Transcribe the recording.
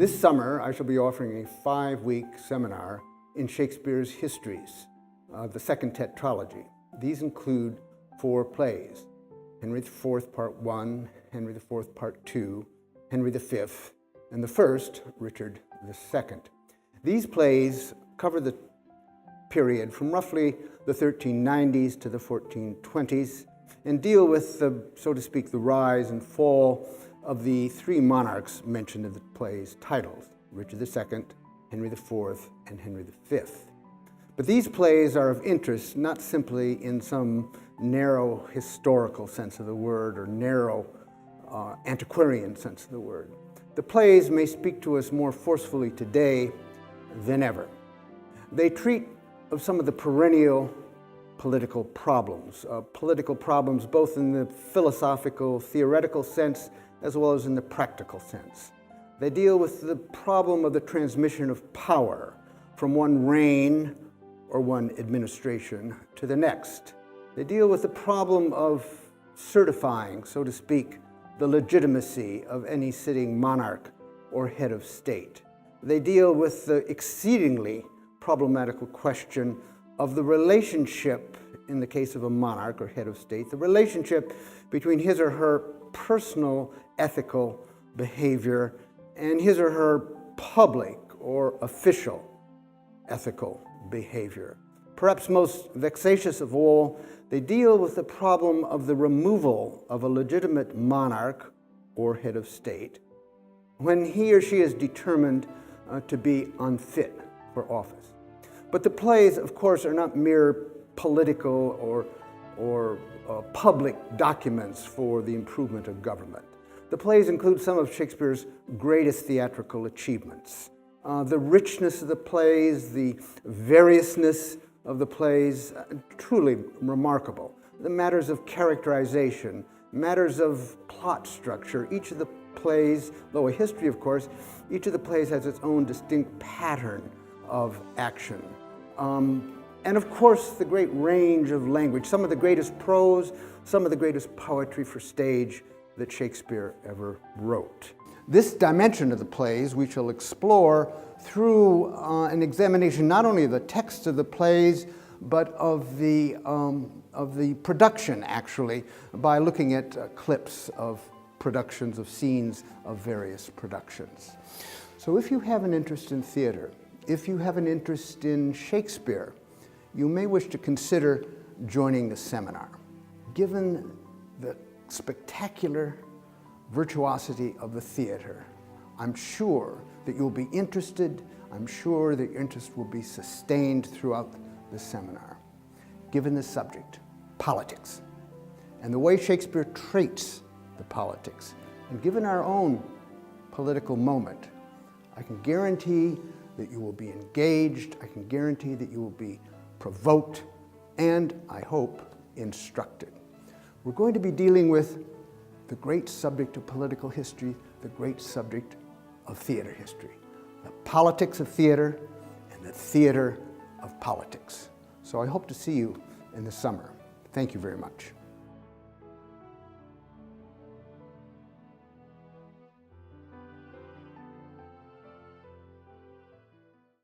This summer, I shall be offering a 5-week seminar in Shakespeare's histories, the second Tetralogy. These include 4 plays: Henry IV, Part 1, Henry IV, Part 2, Henry V, and the first, Richard II. These plays cover the period from roughly the 1390s to the 1420s and deal with, so to speak, the rise and fall of the 3 monarchs mentioned in the play's titles: Richard II, Henry IV, and Henry V. But these plays are of interest not simply in some narrow historical sense of the word or narrow antiquarian sense of the word. The plays may speak to us more forcefully today than ever. They treat of some of the perennial political problems both in the philosophical, theoretical sense as well as in the practical sense. They deal with the problem of the transmission of power from one reign or one administration to the next. They deal with the problem of certifying, so to speak, the legitimacy of any sitting monarch or head of state. They deal with the exceedingly problematical question of the relationship, in the case of a monarch or head of state, the relationship between his or her personal ethical behavior and his or her public or official ethical behavior. Perhaps most vexatious of all, they deal with the problem of the removal of a legitimate monarch or head of state when he or she is determined to be unfit for office. But the plays, of course, are not mere political or public documents for the improvement of government. The plays include some of Shakespeare's greatest theatrical achievements. The richness of the plays, the variousness of the plays, truly remarkable. The matters of characterization, matters of plot structure. Each of the plays, though a history of course, each of the plays has its own distinct pattern of action. And of course, the great range of language, some of the greatest prose, some of the greatest poetry for stage that Shakespeare ever wrote. This dimension of the plays we shall explore through an examination not only of the text of the plays, but of the production, actually, by looking at clips of productions, of scenes of various productions. So if you have an interest in theater, if you have an interest in Shakespeare, you may wish to consider joining the seminar. Given the spectacular virtuosity of the theater, I'm sure that you'll be interested. I'm sure that your interest will be sustained throughout the seminar. Given the subject, politics, and the way Shakespeare treats the politics, and given our own political moment, I can guarantee that you will be engaged, I can guarantee that you will be provoked, and I hope instructed. We're going to be dealing with the great subject of political history, the great subject of theater history, the politics of theater and the theater of politics. So I hope to see you in the summer. Thank you very much.